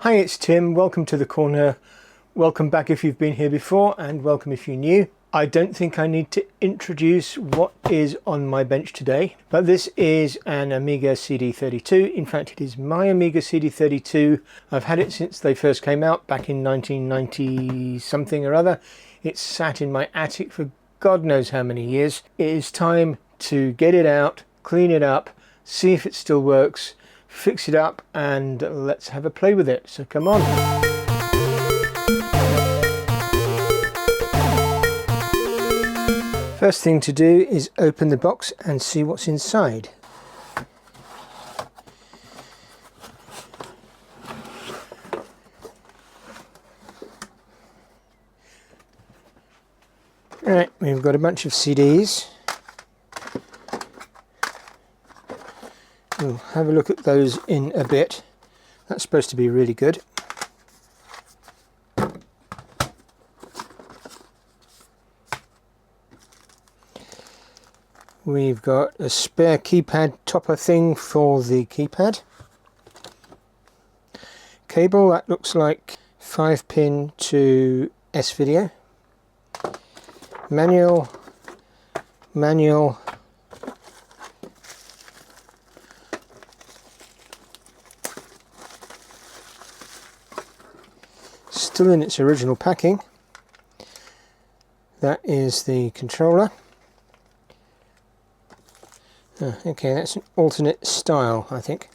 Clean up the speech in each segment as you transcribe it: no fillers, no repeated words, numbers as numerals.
Hi, it's Tim. Welcome to the corner. Welcome back if you've been here before, and welcome if you're new. I don't think I need to introduce what is on my bench today, but this is an Amiga CD32. In fact, it is my Amiga CD32. I've had it since they first came out back in 1990 something or other. It's sat in my attic for God knows how many years. It is time to get it out, clean it up, see if it still works, fix it up, and let's have a play with it. So come on. First thing to do is open the box and see what's inside. Right, we've got a bunch of CDs. We'll have a look at those in a bit. That's supposed to be really good. We've got a spare keypad topper thing for the keypad. Cable that looks like 5-pin to S-Video. Manual. Still in its original packing. That is the controller. Oh, okay, that's an alternate style, I think.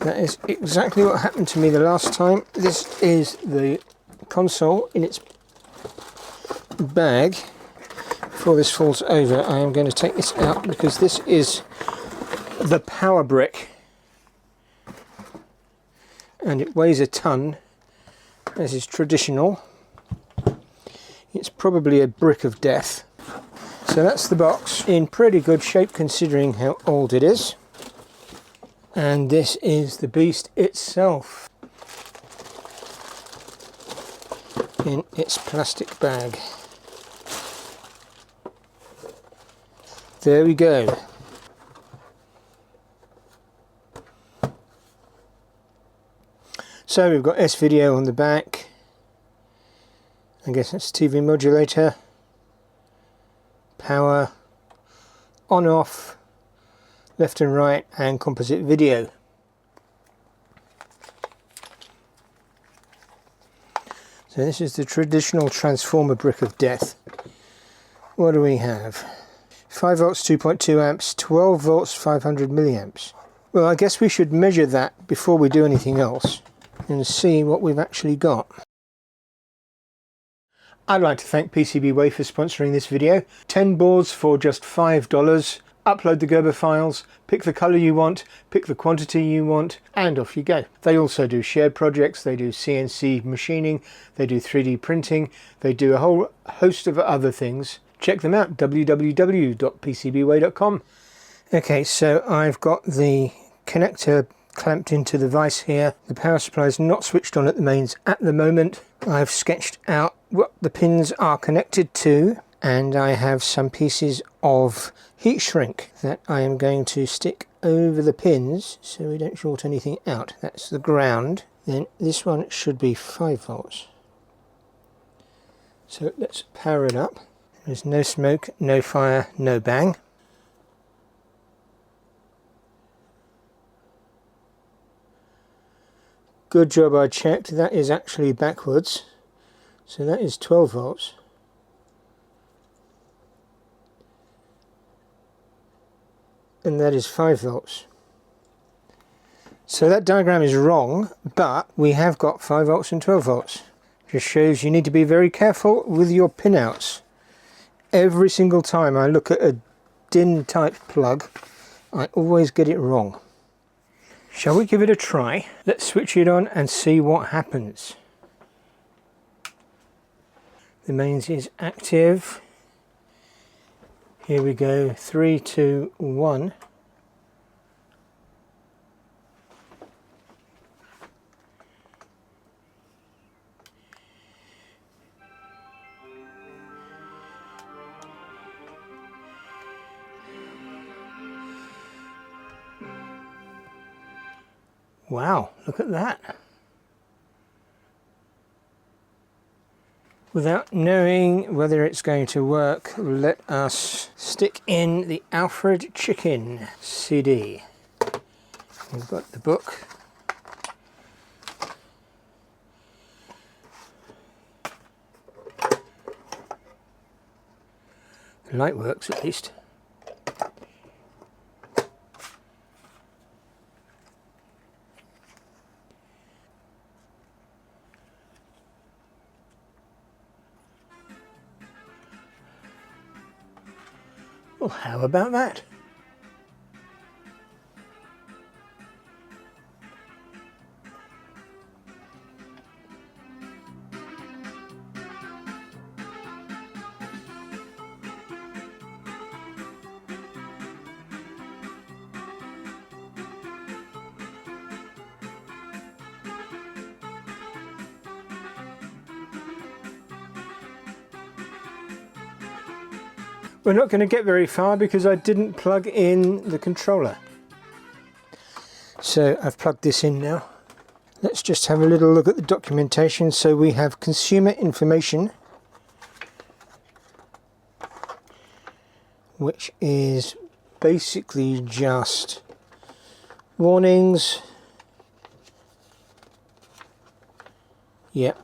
That is exactly what happened to me the last time. This is the console in its bag. Before this falls over, I am going to take this out because this is the power brick and it weighs a ton, as is traditional. It's probably a brick of death. So that's the box, in pretty good shape considering how old it is. And this is the beast itself in its plastic bag. There we go. So we've got S-Video on the back. I guess that's TV modulator. Power. On off. Left and right, and composite video. So this is the traditional transformer brick of death. What do we have? 5 volts 2.2 amps, 12 volts 500 milliamps. Well, I guess we should measure that before we do anything else and see what we've actually got. I'd like to thank PCBWay for sponsoring this video. 10 boards for just $5. Upload the Gerber files, pick the colour you want, pick the quantity you want, and off you go. They also do shared projects, they do CNC machining, they do 3D printing, they do a whole host of other things. Check them out, www.pcbway.com. Okay, so I've got the connector clamped into the vise here. The power supply is not switched on at the mains at the moment. I've sketched out what the pins are connected to, and I have some pieces of heat shrink that I am going to stick over the pins so we don't short anything out. That's the ground. Then this one should be 5 volts. So let's power it up. There's no smoke, no fire, no bang. Good job I checked, that is actually backwards. So that is 12 volts. And that is 5 volts. So that diagram is wrong, but we have got 5 volts and 12 volts. Just shows you need to be very careful with your pinouts. Every single time I look at a DIN type plug, I always get it wrong. Shall we give it a try? Let's switch it on and see what happens. The mains is active. Here we go, 3, 2, 1. Wow, look at that. Without knowing whether it's going to work, let us stick in the Alfred Chicken CD. We've got the book. The light works at least. Well, how about that? We're not going to get very far because I didn't plug in the controller. So I've plugged this in now. Let's just have a little look at the documentation. So we have consumer information, which is basically just warnings. Yep.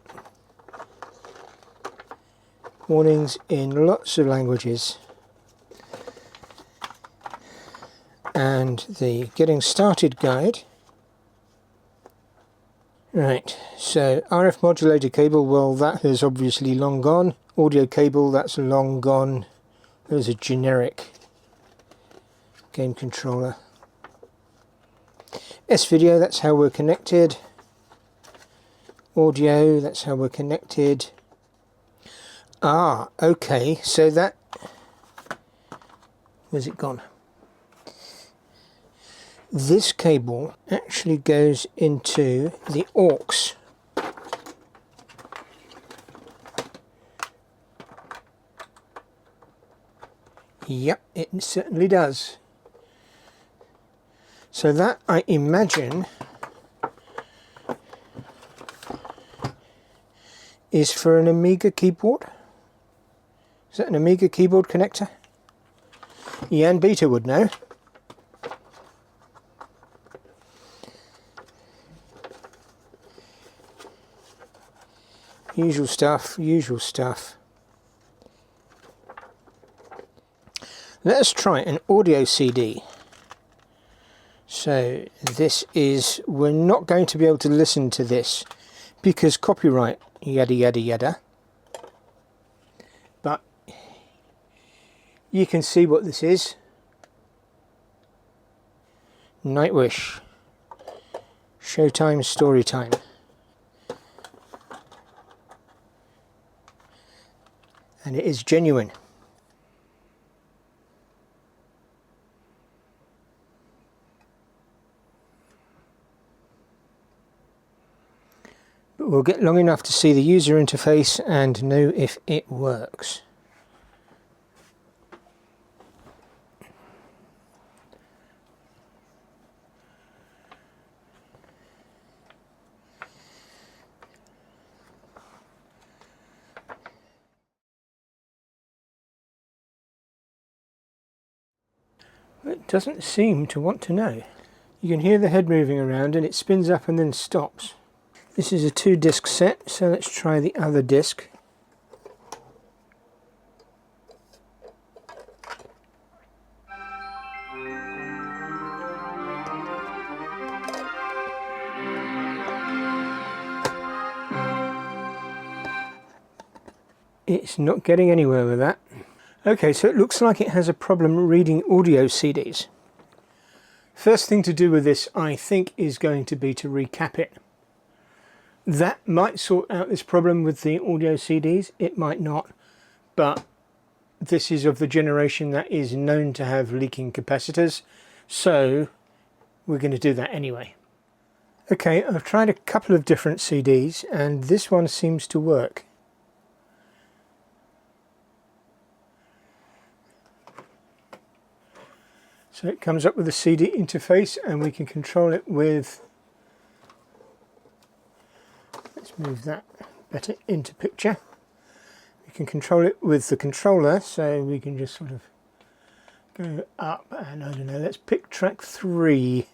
Warnings in lots of languages. And the getting started guide. Right, so RF modulator cable, well, that has obviously long gone. Audio cable, that's long gone. There's a generic game controller. S-video, that's how we're connected. Audio, that's how we're connected. Ah, okay, so that... Where's it gone? This cable actually goes into the aux. Yep, it certainly does. So that, I imagine, is for an Amiga keyboard. Is that an Amiga keyboard connector? Jan Beta would know. Usual stuff, usual stuff. Let us try an audio CD. So this is, we're not going to be able to listen to this because copyright, yada yada yada. But you can see what this is. Nightwish. Showtime story time. And it is genuine. But we'll get long enough to see the user interface and know if it works. It doesn't seem to want to know. You can hear the head moving around and it spins up and then stops. This is a 2-disc set, so let's try the other disc. It's not getting anywhere with that. Okay, so it looks like it has a problem reading audio CDs. First thing to do with this, I think, is going to be to recap it. That might sort out this problem with the audio CDs, it might not, but this is of the generation that is known to have leaking capacitors, so we're going to do that anyway. Okay, I've tried a couple of different CDs and this one seems to work. So it comes up with a CD interface and we can control it with move that better into picture. We can control it with the controller, so we can just sort of go up, and I don't know, let's pick track 3.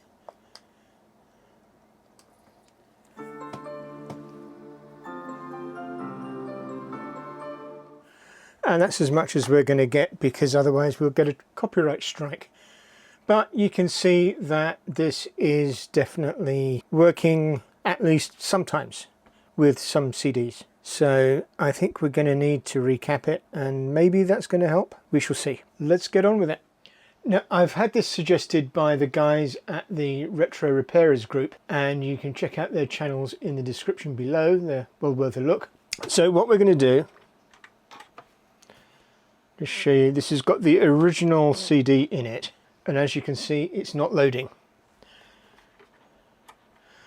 And that's as much as we're going to get, because otherwise we'll get a copyright strike. But you can see that this is definitely working, at least sometimes, with some CDs. So I think we're going to need to recap it, and maybe that's going to help. We shall see. Let's get on with it. Now, I've had this suggested by the guys at the Retro Repairers group, and you can check out their channels in the description below. They're well worth a look. So what we're going to do, just show you, this has got the original CD in it, and as you can see, it's not loading.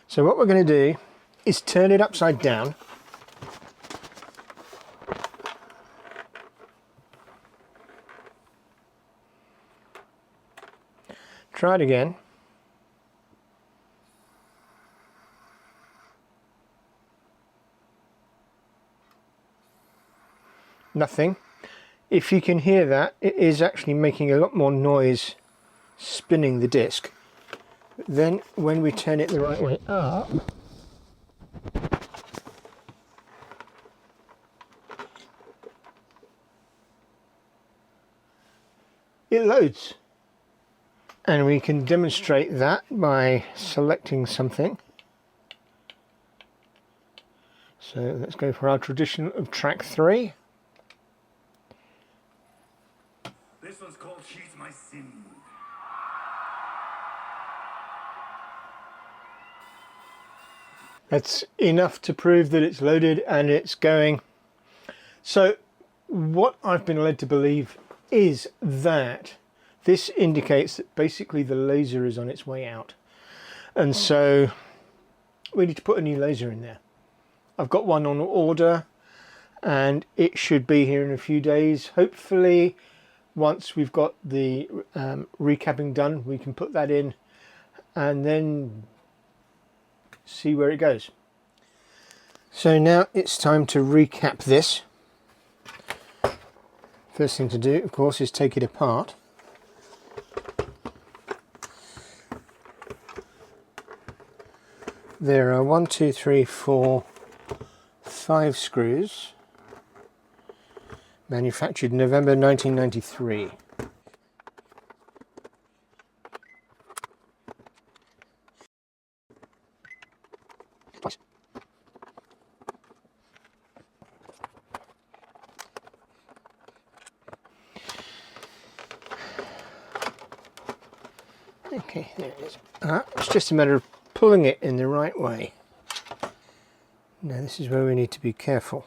So what we're going to do is turn it upside down. Try it again. Nothing. If you can hear that, it is actually making a lot more noise spinning the disc. Then when we turn it the right way up, it loads. And we can demonstrate that by selecting something. So let's go for our tradition of track 3. This one's called She's My Sin. That's enough to prove that it's loaded and it's going. So what I've been led to believe is that this indicates that basically the laser is on its way out. And so we need to put a new laser in there. I've got one on order and it should be here in a few days. Hopefully once we've got the recapping done, we can put that in and then see where it goes. So now it's time to recap this. First thing to do, of course, is take it apart. There are 1, 2, 3, 4, 5 screws, manufactured November 1993. Okay, there it is. It's just a matter of pulling it in the right way. Now this is where we need to be careful.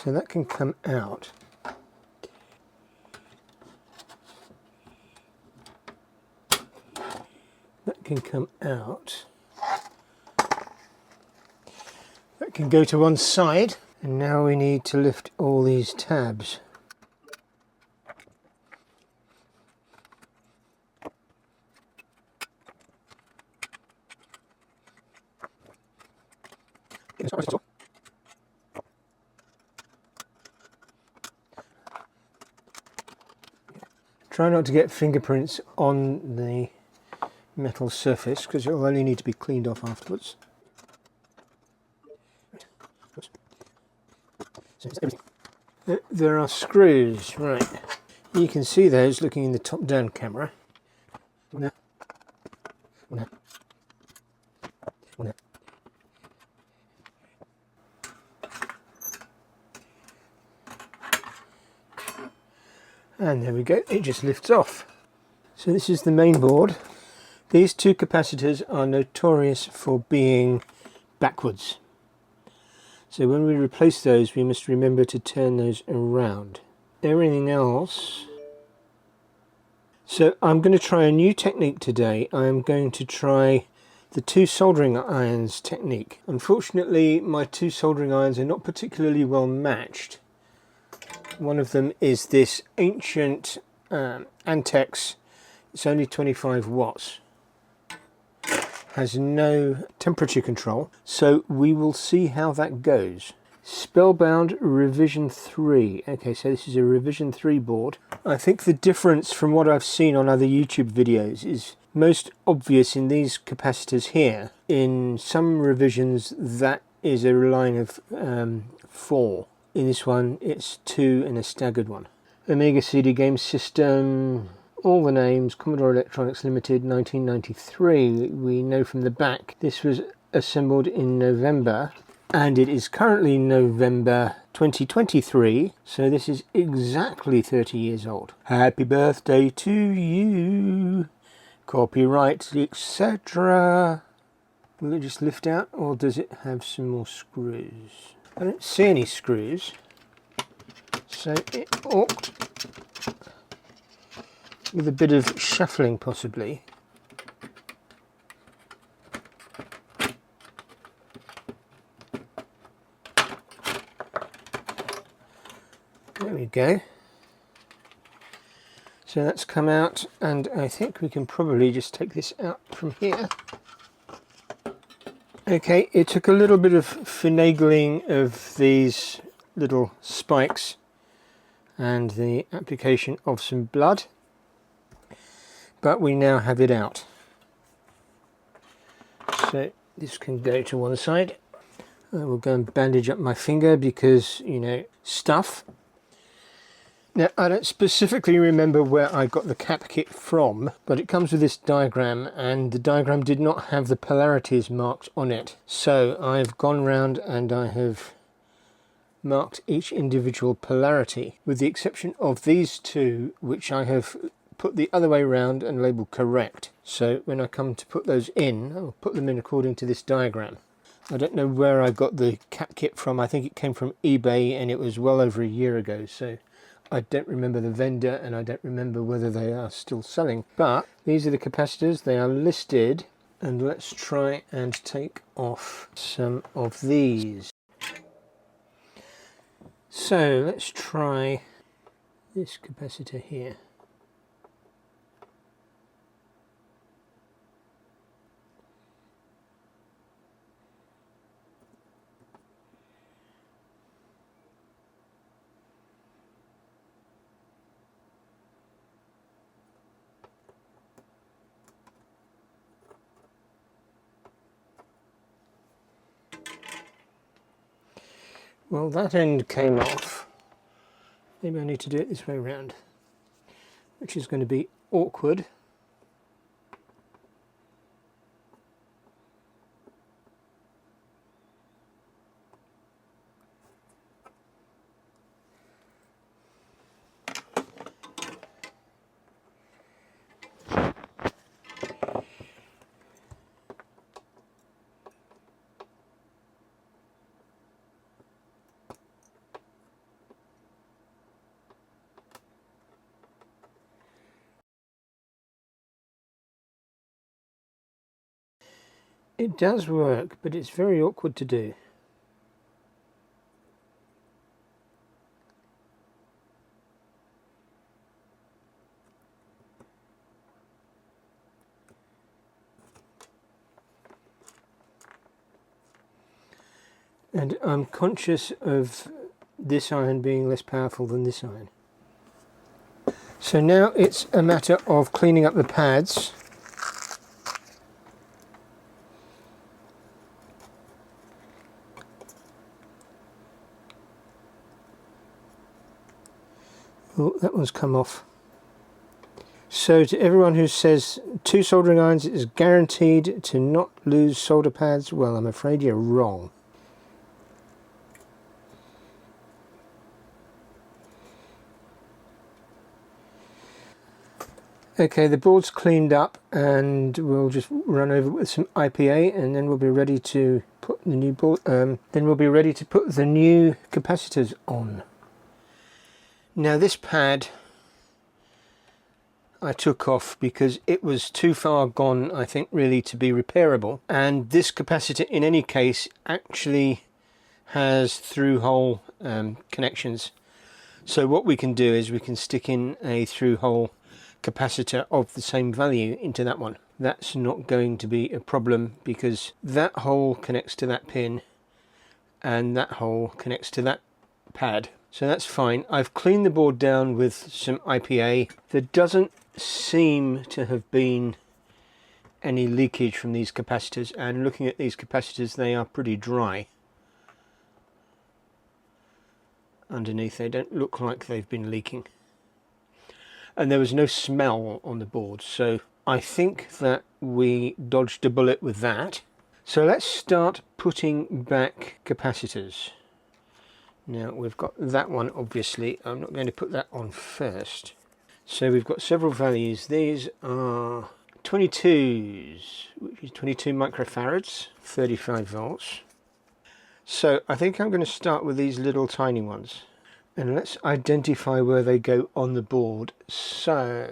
So that can come out. That can come out. That can go to one side. And now we need to lift all these tabs. Try not to get fingerprints on the metal surface because it'll only need to be cleaned off afterwards. There are screws, right. You can see those looking in the top-down camera. And there we go, it just lifts off. So this is the main board. These two capacitors are notorious for being backwards. So when we replace those, we must remember to turn those around. Everything else... So I'm going to try a new technique today. I'm going to try the 2 soldering irons technique. Unfortunately, my 2 soldering irons are not particularly well matched. One of them is this ancient Antex. It's only 25 watts. Has no temperature control, so we will see how that goes. Spellbound revision 3. Okay, so this is a revision 3 board. I think the difference from what I've seen on other YouTube videos is most obvious in these capacitors here. In some revisions that is a line of 4. In this one it's 2 and a staggered one. Amiga CD game system, all the names, Commodore Electronics Limited, 1993. We know from the back this was assembled in November, and it is currently November 2023, so this is exactly 30 years old. Happy birthday to you, copyright, etc. Will it just lift out, or does it have some more screws? I don't see any screws, so it ought, with a bit of shuffling possibly. There we go. So that's come out, and I think we can probably just take this out from here. Okay, it took a little bit of finagling of these little spikes and the application of some blood, but we now have it out. So this can go to one side. I will go and bandage up my finger because, you know, stuff. Now, I don't specifically remember where I got the cap kit from, but it comes with this diagram, and the diagram did not have the polarities marked on it. So I've gone round and I have marked each individual polarity, with the exception of these two, which I have put the other way round and labelled correct. So when I come to put those in, I'll put them in according to this diagram. I don't know where I got the cap kit from. I think it came from eBay, and it was well over a year ago, so I don't remember the vendor, and I don't remember whether they are still selling. But these are the capacitors, they are listed, and let's try and take off some of these. So let's try this capacitor here. Well, that end came off. Maybe I need to do it this way around, which is going to be awkward. It does work, but it's very awkward to do. And I'm conscious of this iron being less powerful than this iron. So now it's a matter of cleaning up the pads. Oh, that one's come off. So to everyone who says 2 soldering irons is guaranteed to not lose solder pads, well, I'm afraid you're wrong. Okay, the board's cleaned up, and we'll just run over with some IPA, and then we'll be ready to put the new board. Then we'll be ready to put the new capacitors on. Now this pad I took off because it was too far gone, I think, really to be repairable. And this capacitor, in any case, actually has through-hole connections. So what we can do is we can stick in a through hole capacitor of the same value into that one. That's not going to be a problem because that hole connects to that pin and that hole connects to that pad. So that's fine. I've cleaned the board down with some IPA. There doesn't seem to have been any leakage from these capacitors, and looking at these capacitors, they are pretty dry. Underneath, they don't look like they've been leaking. And there was no smell on the board, so I think that we dodged a bullet with that. So let's start putting back capacitors. Now we've got that one, obviously. I'm not going to put that on first. So we've got several values. These are 22s, which is 22 microfarads, 35 volts. So I think I'm going to start with these little tiny ones. And let's identify where they go on the board. So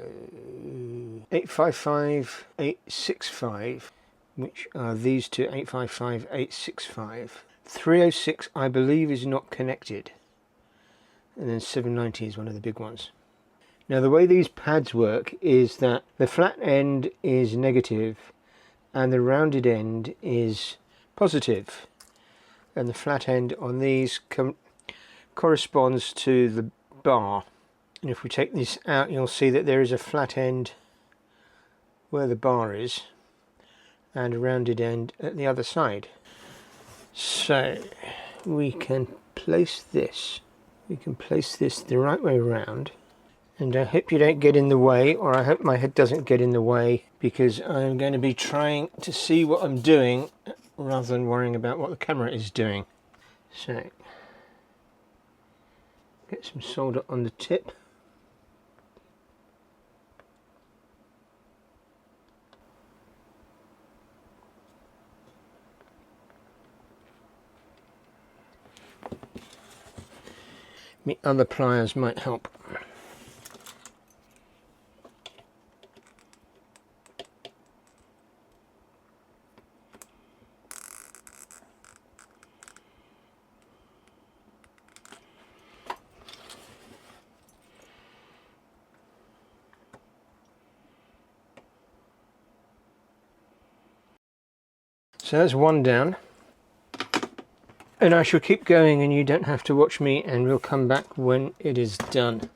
855, 865, which are these two, 855, 865. 306 I believe is not connected. And then 790 is one of the big ones. Now the way these pads work is that the flat end is negative and the rounded end is positive. And the flat end on these corresponds to the bar. And if we take this out, you'll see that there is a flat end where the bar is and a rounded end at the other side. So we can place this the right way around, and I hope you don't get in the way, or I hope my head doesn't get in the way, because I'm going to be trying to see what I'm doing rather than worrying about what the camera is doing. So get some solder on the tip. The other pliers might help. So that's one down. And I shall keep going and you don't have to watch me, and we'll come back when it is done.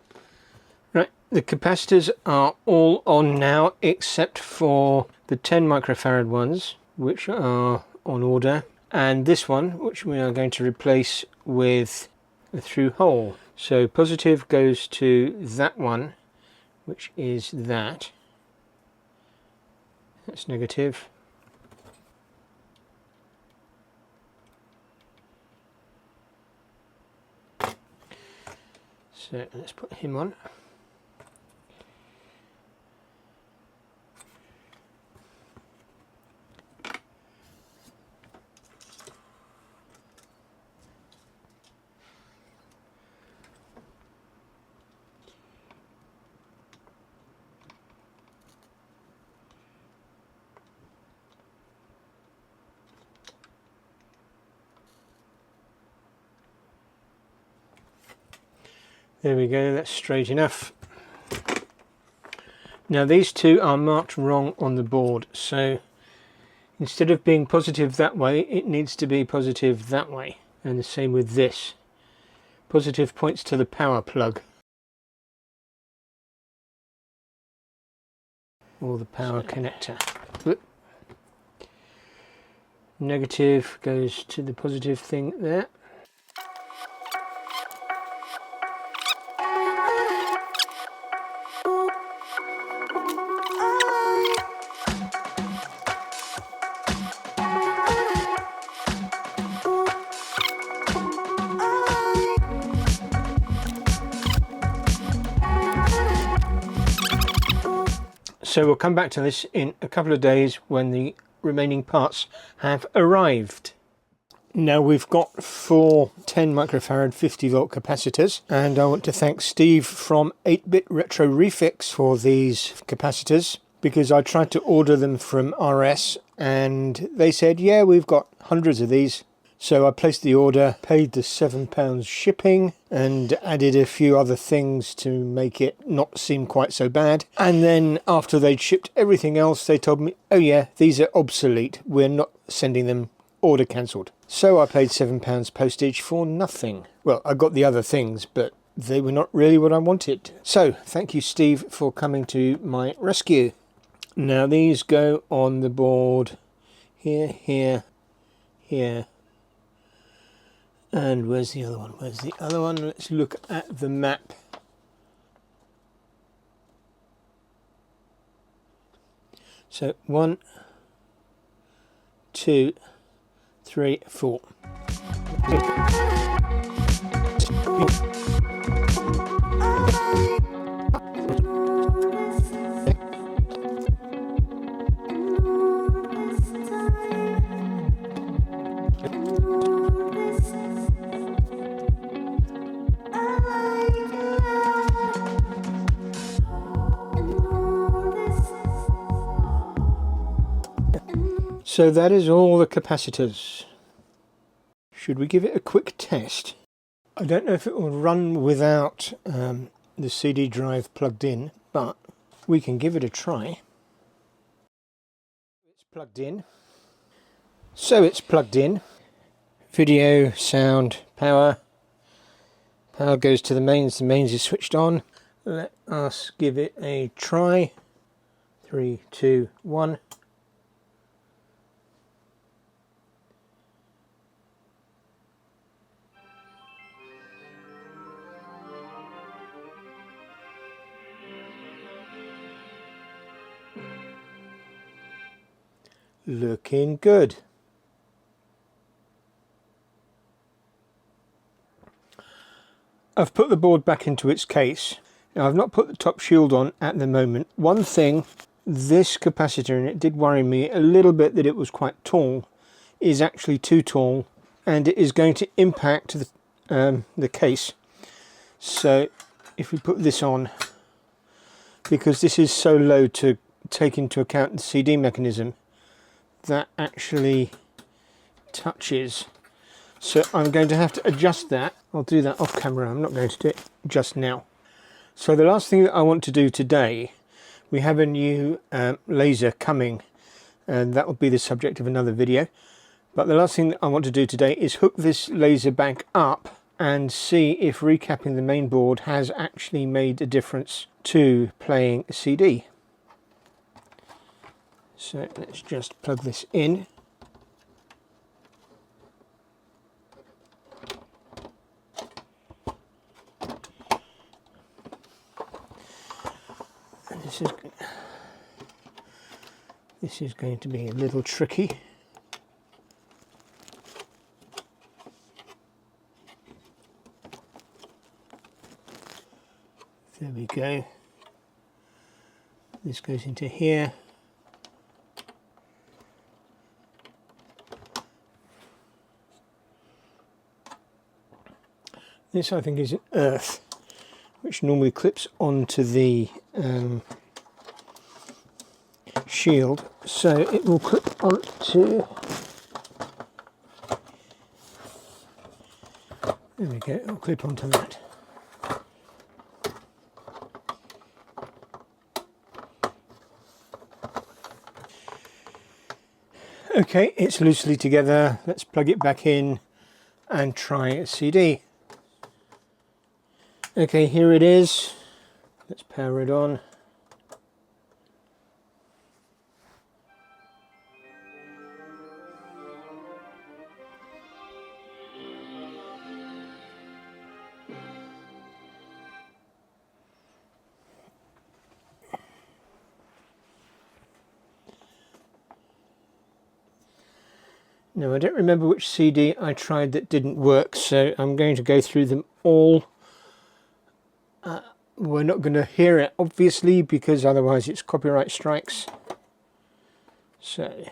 Right, the capacitors are all on now except for the 10 microfarad ones, which are on order, and this one, which we are going to replace with a through hole. So positive goes to that one, which is that. That's negative. So let's put him on. There we go, that's straight enough. Now these two are marked wrong on the board, so instead of being positive that way, it needs to be positive that way. And the same with this. Positive points to the power plug, or the power connector. Negative goes to the positive thing there. So we'll come back to this in a couple of days when the remaining parts have arrived. Now we've got 4 10 microfarad 50 volt capacitors, and I want to thank Steve from 8-Bit Retro Refix for these capacitors, because I tried to order them from RS and they said, yeah, we've got hundreds of these. So I placed the order, paid the £7 shipping, and added a few other things to make it not seem quite so bad. And then after they'd shipped everything else, they told me, oh yeah, these are obsolete. We're not sending them. Order cancelled. So I paid £7 postage for nothing. Well, I got the other things, but they were not really what I wanted. So thank you, Steve, for coming to my rescue. Now these go on the board here, here, here. And where's the other one? Where's the other one? Let's look at the map. So 1, 2, 3, 4. So that is all the capacitors. Should we give it a quick test? I don't know if it will run without the CD drive plugged in, but we can give it a try. It's plugged in. So it's plugged in. Video, sound, power. Power goes to the mains is switched on. Let us give it a try. 3, 2, 1. Looking good. I've put the board back into its case. Now I've not put the top shield on at the moment. One thing, this capacitor, and it did worry me a little bit that it was quite tall, is actually too tall, and it is going to impact the case. So if we put this on, because this is so low to take into account the CD mechanism, that actually touches. So I'm going to have to adjust that. I'll do that off camera. I'm not going to do it just now. So the last thing that I want to do today, we have a new laser coming, and that will be the subject of another video. But the last thing that I want to do today is hook this laser back up and see if recapping the main board has actually made a difference to playing a CD. So let's just plug this in. And this is going to be a little tricky. There we go. This goes into here. This, I think, is an earth, which normally clips onto the shield, so it will clip onto. There we go, it'll clip onto that. Okay, it's loosely together. Let's plug it back in and try a CD. Okay, here it is. Let's power it on. Now, I don't remember which CD I tried that didn't work, so I'm going to go through them all. We're not going to hear it, obviously, because otherwise it's copyright strikes. So,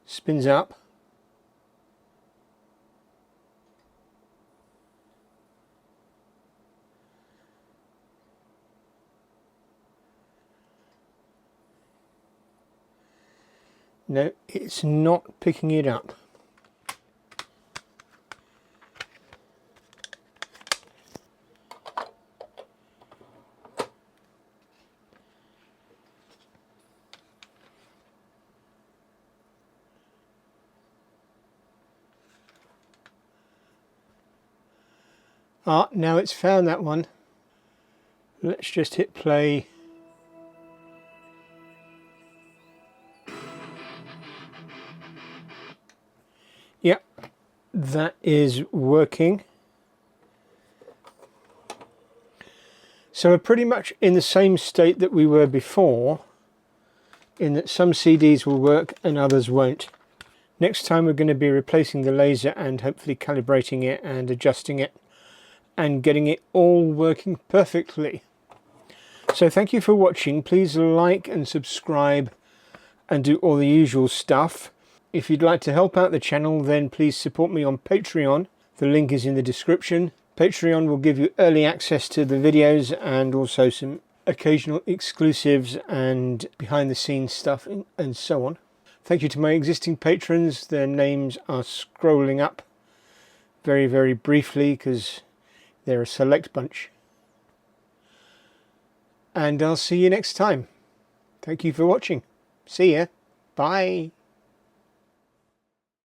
spins up. No, it's not picking it up. Ah, now it's found that one. Let's just hit play. Yep, that is working. So we're pretty much in the same state that we were before, in that some CDs will work and others won't. Next time we're going to be replacing the laser and hopefully calibrating it and adjusting it and getting it all working perfectly. So thank you for watching. Please like and subscribe and do all the usual stuff. If you'd like to help out the channel, then please support me on Patreon. The link is in the description. Patreon will give you early access to the videos and also some occasional exclusives and behind the scenes stuff and so on. Thank you to my existing patrons. Their names are scrolling up very, very briefly because they're a select bunch. And I'll see you next time. Thank you for watching. See ya. Bye.